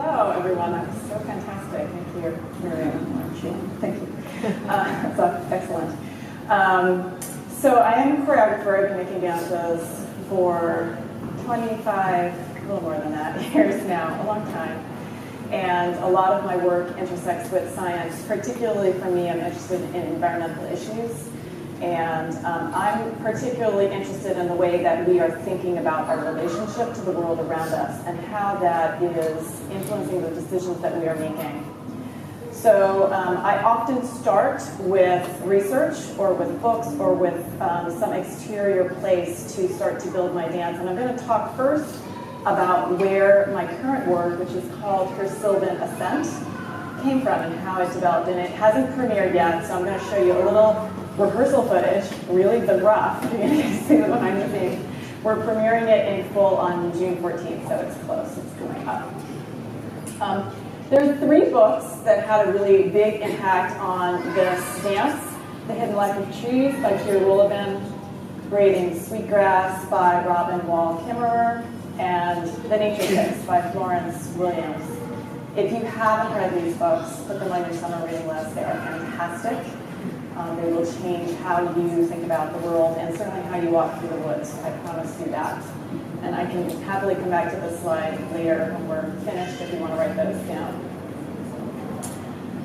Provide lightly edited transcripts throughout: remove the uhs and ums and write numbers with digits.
Hello, everyone. That was so fantastic. Thank you, Miriam. Thank you. That's excellent. So I am a choreographer. I've been making dances for 25, a little more than that, years now, a long time. And a lot of my work intersects with science. Particularly for me, I'm interested in environmental issues. And I'm particularly interested in the way that we are thinking about our relationship to the world around us and how that is influencing the decisions that we are making. So I often start with research or with books or with some exterior place to start to build my dance. And I'm going to talk first about where my current work, which is called Her Sylvan Ascent, came from and how it developed. And it hasn't premiered yet, so I'm going to show you a little rehearsal footage, really the rough. You're going to see the behind the scenes. We're premiering it in full on June 14th, so it's close. It's coming up. There are 3 books that had a really big impact on this dance. The Hidden Life of Trees by Jody Weber, Braiding Sweetgrass by Robin Wall Kimmerer, and The Nature Fix by Florence Williams. If you haven't read these books, put them on your summer reading list. They are fantastic. They will change how you think about the world and certainly how you walk through the woods. I promise you that. And I can happily come back to this slide later when we're finished if you want to write those down.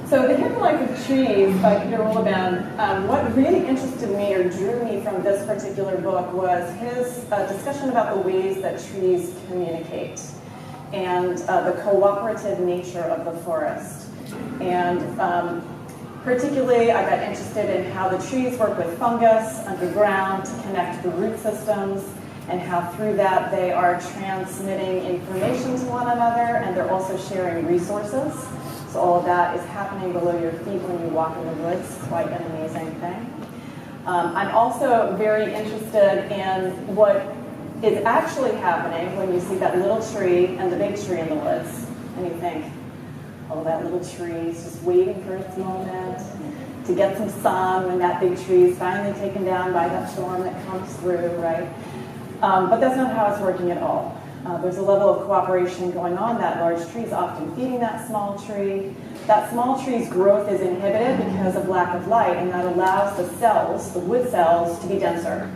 So The Hidden Life of Trees by Peter Wohlleben, what really interested me or drew me from this particular book was his discussion about the ways that trees communicate and the cooperative nature of the forest. And particularly, I got interested in how the trees work with fungus underground to connect the root systems and how through that they are transmitting information to one another and they're also sharing resources. So all of that is happening below your feet when you walk in the woods. Quite an amazing thing. I'm also very interested in what is actually happening when you see that little tree and the big tree in the woods and you think, oh, that little tree is just waiting for its moment to get some sun when that big tree is finally taken down by that storm that comes through, right? But that's not how it's working at all. There's a level of cooperation going on. That large tree is often feeding that small tree. That small tree's growth is inhibited because of lack of light, and that allows the cells, the wood cells, to be denser.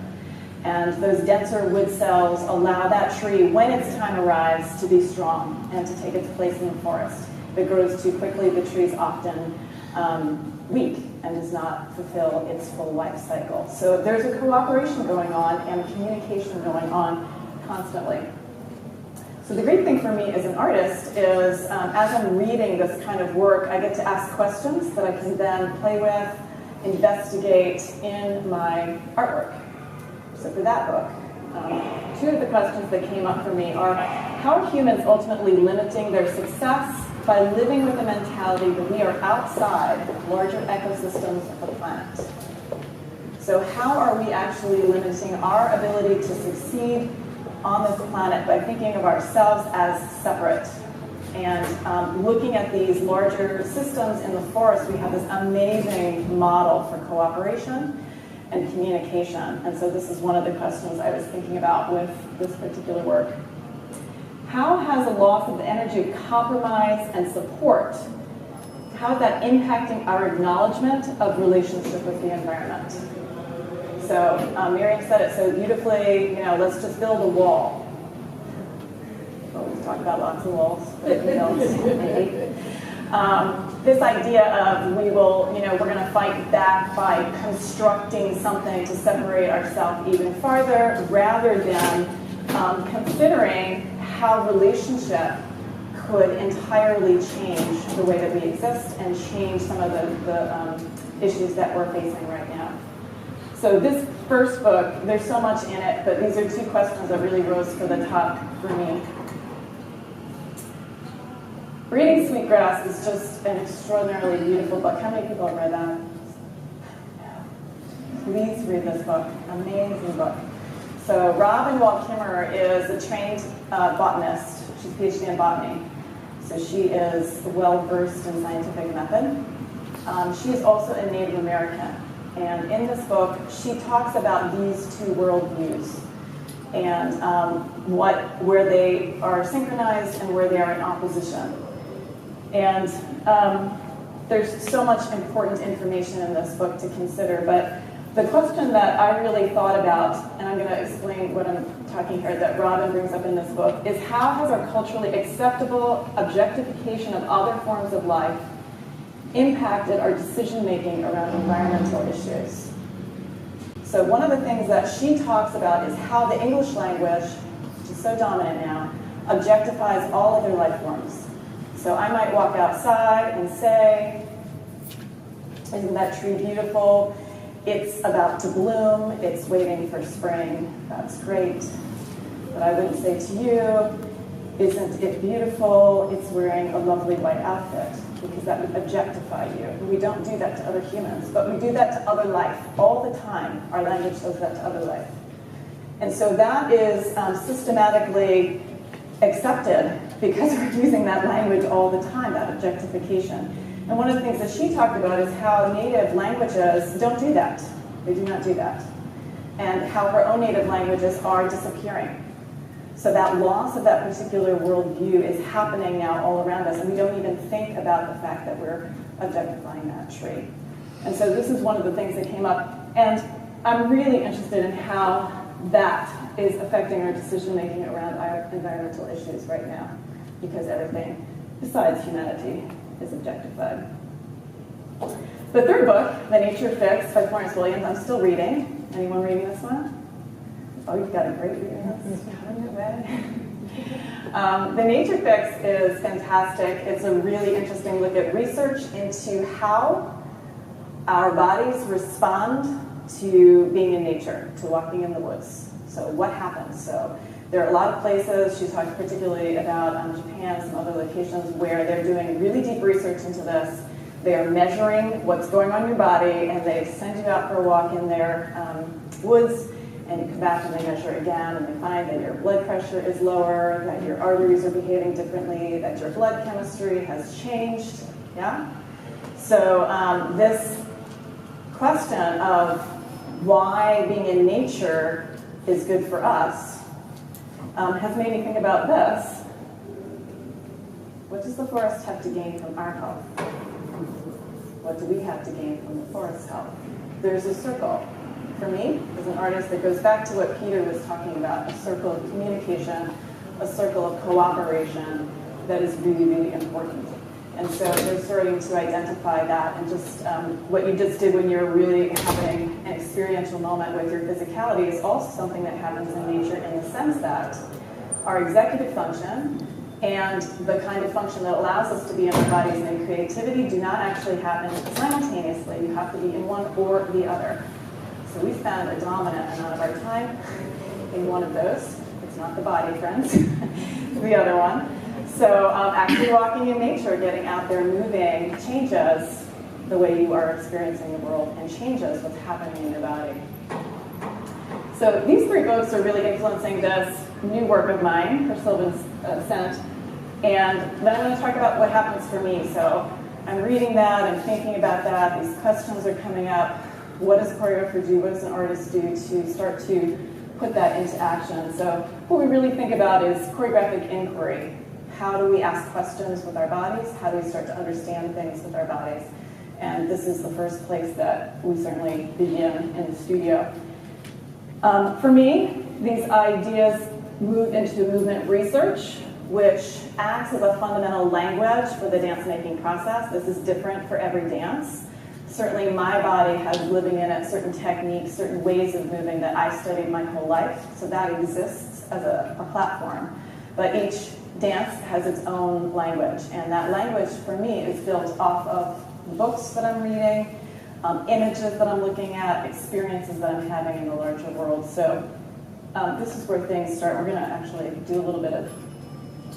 And those denser wood cells allow that tree, when its time arrives, to be strong and to take its place in the forest. If it grows too quickly, the tree is often weak and does not fulfill its full life cycle. So there's a cooperation going on and a communication going on constantly. So the great thing for me as an artist is as I'm reading this kind of work, I get to ask questions that I can then play with, investigate in my artwork. So for that book, 2 of the questions that came up for me are, how are humans ultimately limiting their success by living with the mentality that we are outside larger ecosystems of the planet? So how are we actually limiting our ability to succeed on this planet by thinking of ourselves as separate? And looking at these larger systems in the forest, we have this amazing model for cooperation and communication. And so this is one of the questions I was thinking about with this particular work. How has a loss of the energy of compromise and support, how is that impacting our acknowledgement of relationship with the environment? So Miriam said it so beautifully, let's just build a wall. Well, we've talked about lots of walls that we built, maybe. This idea of we're going to fight back by constructing something to separate ourselves even farther, rather than considering how relationship could entirely change the way that we exist and change some of the issues that we're facing right now. So this first book, there's so much in it, but these are 2 questions that really rose to the top for me. Braiding Sweetgrass is just an extraordinarily beautiful book. How many people have read that? Please read this book. Amazing book. So Robin Wall Kimmerer is a trained botanist. She's a PhD in botany. So she is well-versed in scientific method. She is also a Native American. And in this book, she talks about these 2 worldviews and where they are synchronized and where they are in opposition. And there's so much important information in this book to consider, but the question that I really thought about, and I'm going to explain what I'm talking here, that Robin brings up in this book, is how has our culturally acceptable objectification of other forms of life impacted our decision-making around environmental issues? So one of the things that she talks about is how the English language, which is so dominant now, objectifies all other life forms. So I might walk outside and say, isn't that tree beautiful? It's about to bloom, it's waiting for spring, that's great. But I wouldn't say to you, isn't it beautiful? It's wearing a lovely white outfit, because that would objectify you. We don't do that to other humans, but we do that to other life all the time. Our language does that to other life. And so that is systematically accepted because we're using that language all the time, that objectification. And one of the things that she talked about is how native languages don't do that. They do not do that. And how her own native languages are disappearing. So that loss of that particular worldview is happening now all around us, and we don't even think about the fact that we're objectifying that tree. And so this is one of the things that came up. And I'm really interested in how that is affecting our decision-making around our environmental issues right now, because everything besides humanity is objectified. The third book, The Nature Fix by Florence Williams, I'm still reading. Anyone reading this one? Oh, you've got a great reading list. The Nature Fix is fantastic. It's a really interesting look at research into how our bodies respond to being in nature, to walking in the woods. So what happens? So there are a lot of places, she talked particularly about Japan and some other locations, where they're doing really deep research into this. They are measuring what's going on in your body, and they send you out for a walk in their woods, and you come back and they measure again, and they find that your blood pressure is lower, that your arteries are behaving differently, that your blood chemistry has changed, yeah? So this question of why being in nature is good for us has made me think about this. What does the forest have to gain from our health? What do we have to gain from the forest's health? There's a circle. For me, as an artist, that goes back to what Peter was talking about, a circle of communication, a circle of cooperation that is really, really important. And so they're starting to identify that, and just what you just did when you're really having an experiential moment with your physicality is also something that happens in nature, in the sense that our executive function and the kind of function that allows us to be in our bodies and in creativity do not actually happen simultaneously. You have to be in one or the other. So we spend a dominant amount of our time in one of those. It's not the body, friends, the other one. So actually walking in nature, getting out there, moving, changes the way you are experiencing the world and changes what's happening in your body. So these three books are really influencing this new work of mine, Her Sylvan Ascent. And then I'm going to talk about what happens for me. So I'm reading that, I'm thinking about that, these questions are coming up. What does a choreographer do? What does an artist do to start to put that into action? So what we really think about is choreographic inquiry. How do we ask questions with our bodies? How do we start to understand things with our bodies? And this is the first place that we certainly begin in the studio. For me, these ideas move into movement research, which acts as a fundamental language for the dance-making process. This is different for every dance. Certainly my body has living in it certain techniques, certain ways of moving that I studied my whole life, so that exists as a platform. But each dance has its own language, and that language for me is built off of books that I'm reading, images that I'm looking at, experiences that I'm having in the larger world. So this is where things start. We're going to actually do a little bit of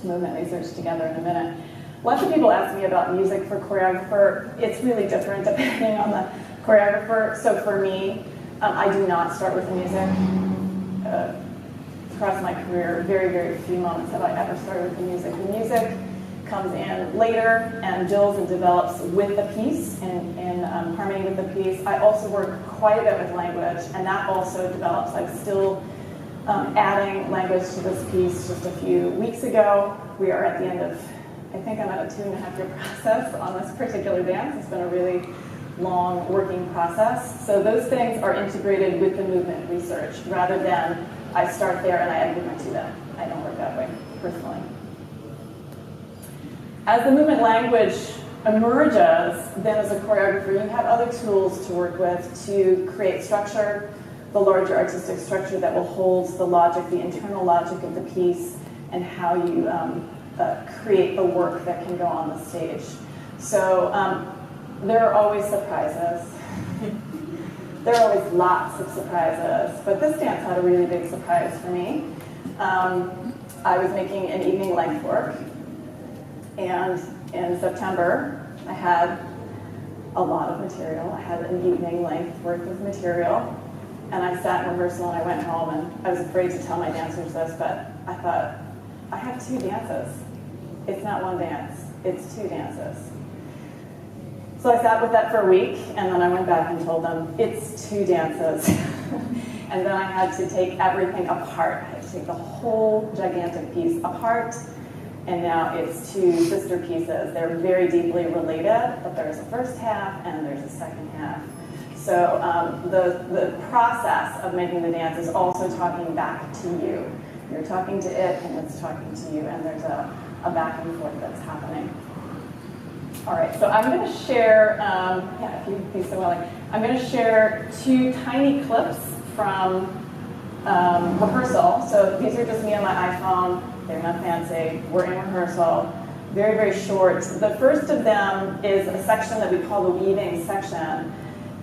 movement research together in a minute. Lots of people ask me about music for choreographer. It's really different depending on the choreographer. So for me, I do not start with the music. Across my career, very, very few moments have I ever started with the music. The music comes in later and builds and develops with the piece, in harmony with the piece. I also work quite a bit with language, and that also develops. I'm still adding language to this piece just a few weeks ago. We are at the end of I think I'm at a 2.5-year process on this particular dance. It's been a really long working process. So those things are integrated with the movement research rather than I start there and I add movement to them. I don't work that way, personally. As the movement language emerges, then as a choreographer, you have other tools to work with to create structure, the larger artistic structure that will hold the logic, the internal logic of the piece, and how you create the work that can go on the stage. So there are always surprises. There are always lots of surprises, but this dance had a really big surprise for me. I was making an evening length work, and in September, I had a lot of material. I had an evening length worth of material, and I sat in rehearsal and I went home, and I was afraid to tell my dancers this, but I thought, I have 2 dances. It's not one dance, it's 2 dances. So I sat with that for a week, and then I went back and told them, it's 2 dances. And then I had to take everything apart. I had to take the whole gigantic piece apart, and now it's 2 sister pieces. They're very deeply related, but there's a first half and there's a second half. So the process of making the dance is also talking back to you. You're talking to it, and it's talking to you, and there's a back and forth that's happening. All right, so I'm going to share, if you'd be so willing, I'm going to share 2 tiny clips from rehearsal. So these are just me on my iPhone. They're not fancy. We're in rehearsal. Very, very short. The first of them is a section that we call the weaving section.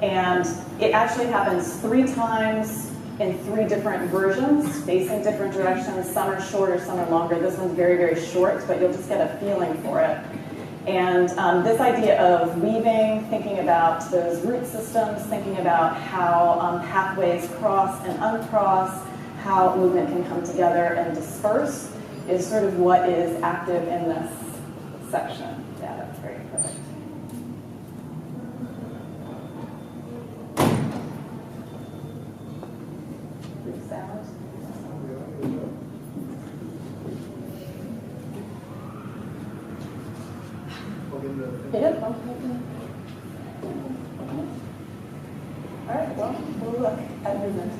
And it actually happens 3 times in 3 different versions, facing different directions. Some are shorter, some are longer. This one's very, very short, but you'll just get a feeling for it. And this idea of weaving, thinking about those root systems, thinking about how pathways cross and uncross, how movement can come together and disperse, is sort of what is active in this section. Yeah, that's great, perfect. Root sound. All right, well, we'll look at movement.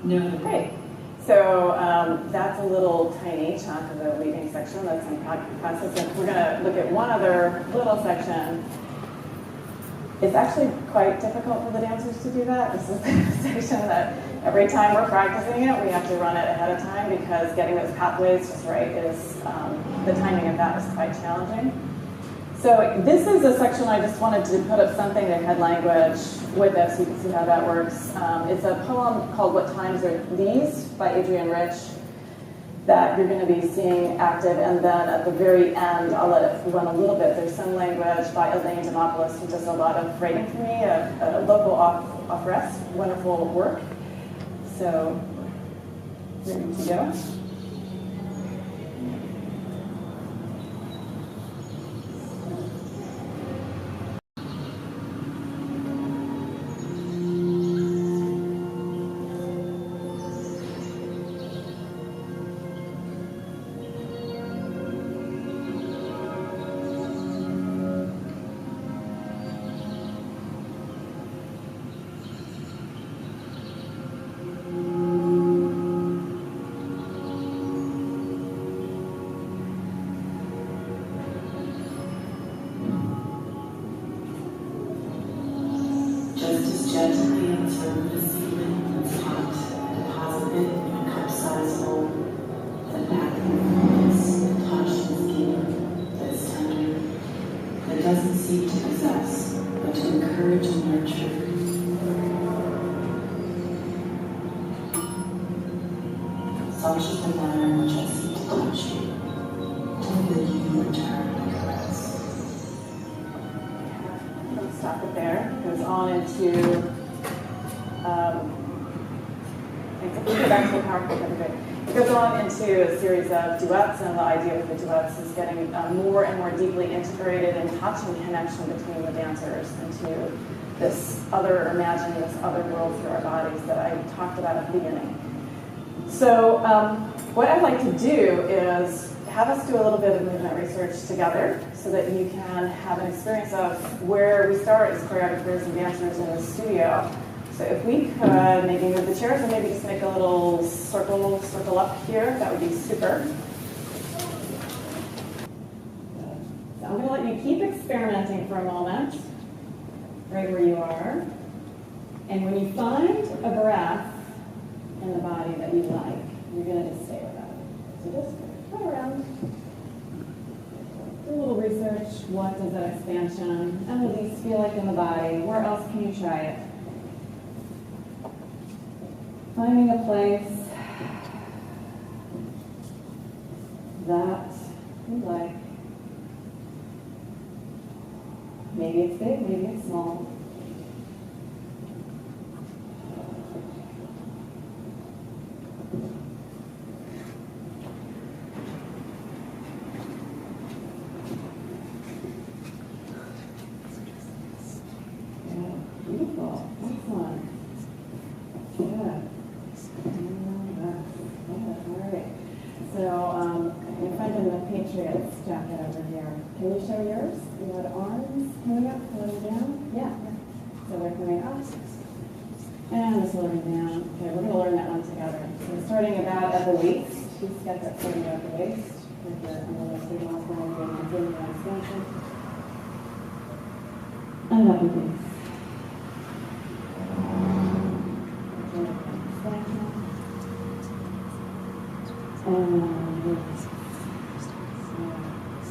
No. Great. So that's a little tiny chunk of the weaving section that's in process. And we're going to look at one other little section. It's actually quite difficult for the dancers to do that. This is the section that every time we're practicing it, we have to run it ahead of time because getting those pathways just right is, the timing of that is quite challenging. So this is a section I just wanted to put up something that had language with it so you can see how that works. It's a poem called What Times Are These by Adrienne Rich that you're going to be seeing active, and then at the very end, I'll let it run a little bit. There's some language by Elaine Demopoulos, who does a lot of writing for me, a local authoress, wonderful work. So, ready to go? Gently observe the semen that's hot, deposited in a cup-sized bowl, that back and forth, and touch the skin that's tender, that doesn't seek to possess, but to encourage and nurture. Such is the manner in which I seek to touch you, to that you return my caress. Let's stop it there. It goes on into back to the PowerPoint. It goes on into a series of duets, and the idea with the duets is getting more and more deeply integrated and touching connection between the dancers into this other, imagining this other world through our bodies that I talked about at the beginning. So what I'd like to do is have us do a little bit of movement research together so that you can have an experience of where we start as choreographers and dancers in the studio. So if we could maybe move the chairs and maybe just make a little circle up here, that would be super. So I'm going to let you keep experimenting for a moment, right where you are. And when you find a breath in the body that you like, you're going to just stay with that. So just play around. Do a little research. What does that expansion and release feel like in the body? Where else can you try it? Finding a place that you like. Maybe it's big, maybe it's small. Jacket over here. Can you show yours? You got arms coming up, floating down? Yeah. So they're coming up. And they're floating down. Okay, we're going to learn that one together. So we're starting about at the waist. Just get that floating at the waist. With your underlifting muscle and doing the extension. And up and release. And release.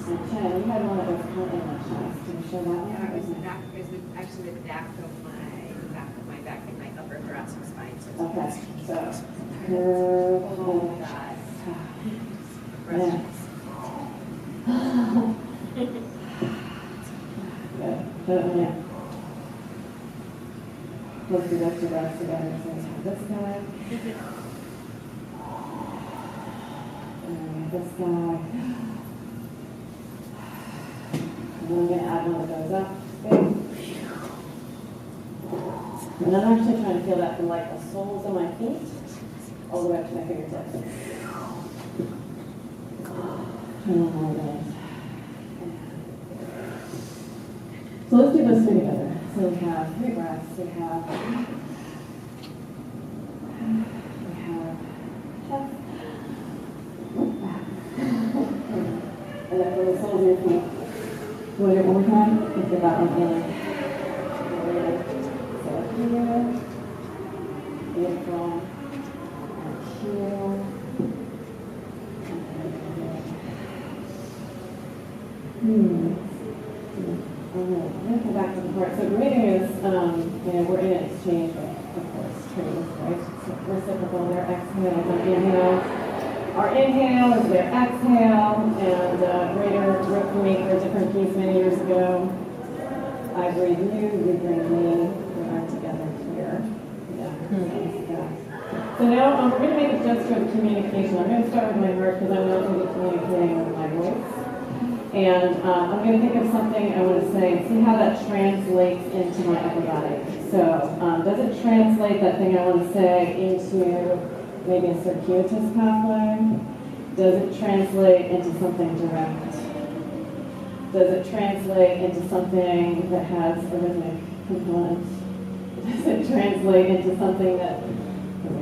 Chen, you had one that was kind of nice. Can you show that one? Yeah, it was actually the back of my back and my upper thoracic spine. So okay, so curve, hold that. Yeah. Good. Yeah. Let's do those two breaths together. So we have this guy. And this guy. And I'm going to add one that goes up. And I'm actually trying to feel that from like the soles of my feet all the way up to my fingertips. So let's do those two together. So we have 3 breaths. We have chest. And then from the soles of your feet. You want to do it one more time? Let's get that one in. So here, beautiful, and here, Alright, I'm going to come back to the part. So breathing is, we're in an exchange with, of course, trees, right? So reciprocal, their exhale is our inhale. Our inhale is their exhale, and Greater wrote for me for a different piece many years ago. I breathe you breathe me, we are together here. Yeah. So now we're going to make a gesture of communication. I'm going to start with my heart because I'm not going to be communicating with my voice. And I'm going to think of something I want to say and see how that translates into my upper body. So does it translate that thing I want to say into maybe a circuitous pathway? Does it translate into something direct? Does it translate into something that has a rhythmic component? Does it translate into something that is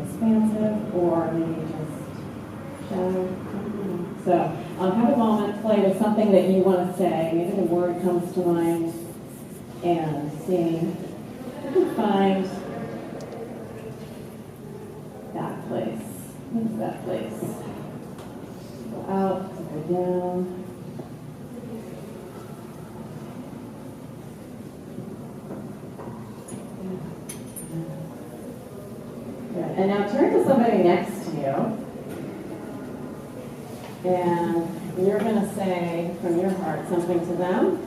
expansive or maybe just shallow? So have a moment, play with something that you want to say. Maybe a word comes to mind and see if you can find that place. What's that place? Go out, go down. Good. And now turn to somebody next to you. And you're going to say from your heart something to them.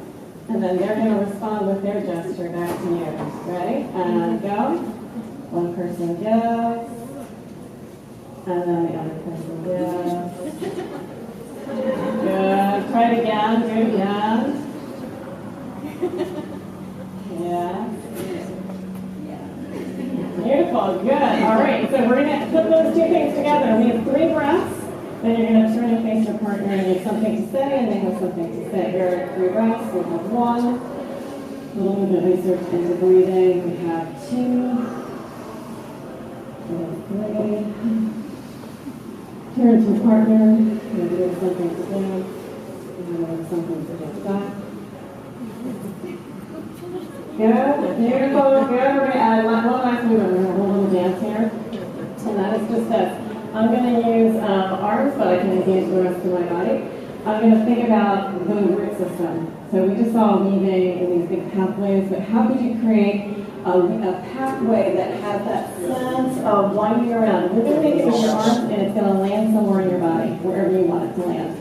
And then they're going to respond with their gesture back to you. Ready? And go. One person goes. And then the other person goes. Good. Try it again. Do it again. Yeah. Beautiful. Good. All right. So we're going to put those two things together. We have 3 breaths. Then you're going to turn and face your partner and you have something to say, and they have something to say. Here are 3 breaths. We have 1. A little bit of research into breathing. We have 2. We have 3. Turn to your partner. Maybe there's something to do. And there's something to do back. Good. Beautiful. Good. We're going to add one last movement. We're going to hold a little dance here. And that is just this. I'm going to use arms, but I can engage the rest of my body. I'm going to think about the root system. So we just saw weaving in these big pathways, but how could you create a pathway that has that sense of winding around? We're going to make it with your arms, and it's going to land somewhere in your body, wherever you want it to land.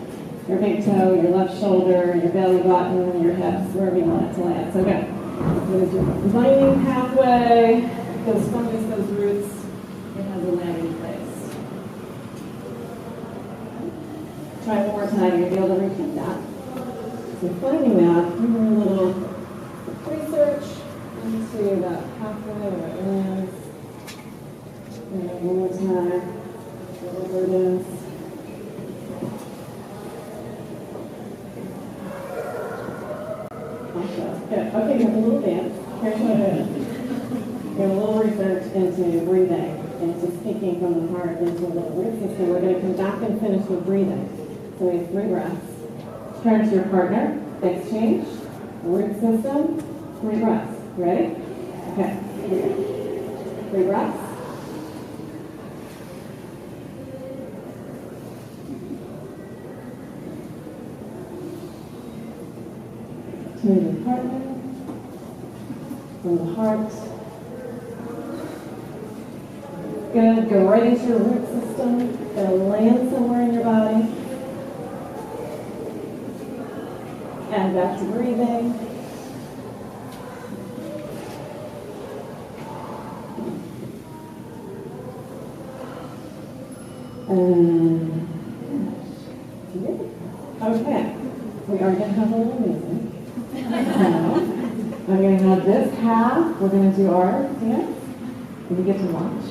Your big toe, your left shoulder, your belly button, your hips, wherever you want it to land. So good. We're going to do a winding pathway, those fungus, those roots. It has a landing place. Try one more time, you'll be able to repeat that. So finding that, do a little research into that pathway, where it lands. And one more time, wherever it is. Awesome. Good. Okay, you have a little dance. Here's what it is. You have a little research into breathing, into speaking from the heart, into a little root system. We're going to come back and finish with breathing. So we have 3 breaths. Turn to your partner, exchange, root system, 3 breaths. Ready? Okay. 3 breaths. Turn to your partner, from the heart. Good. Go right into your root system. Gonna land somewhere in your body. And back to breathing. Okay. We are going to have a little music. I'm going to have this half. We're going to do our dance. And you get to watch.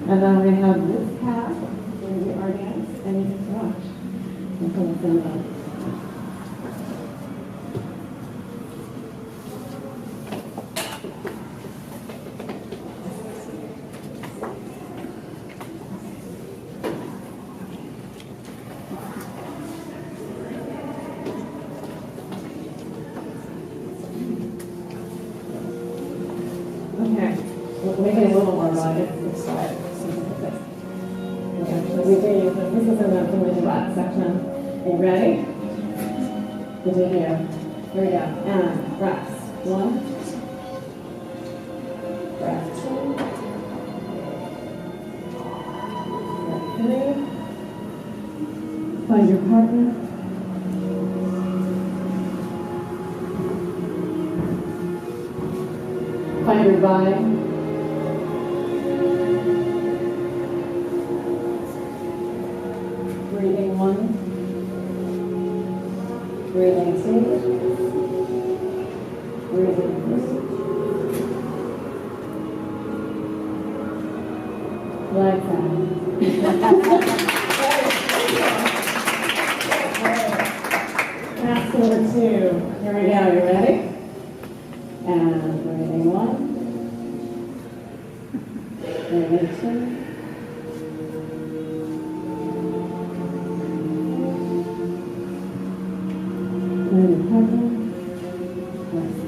And then we're going to have this half. We're going to do our dance. And you get to watch. And put it down. Make it a little more rugged. This is in the duet section. Are you ready? Continue. Here we go. And breaths. 1. Breath 2. Breath 3. Find your partner. Find your vibe. stage. Breathing deep. Lights out. Pass number 2. Here we go. You ready? And breathing 1. Breathing 2. Breathing 7. Or 6.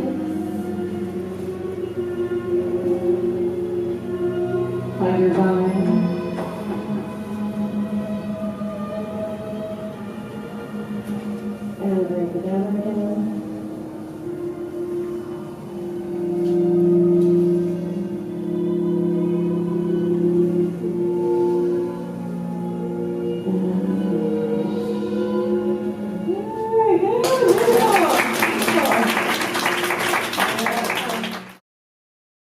Find your bum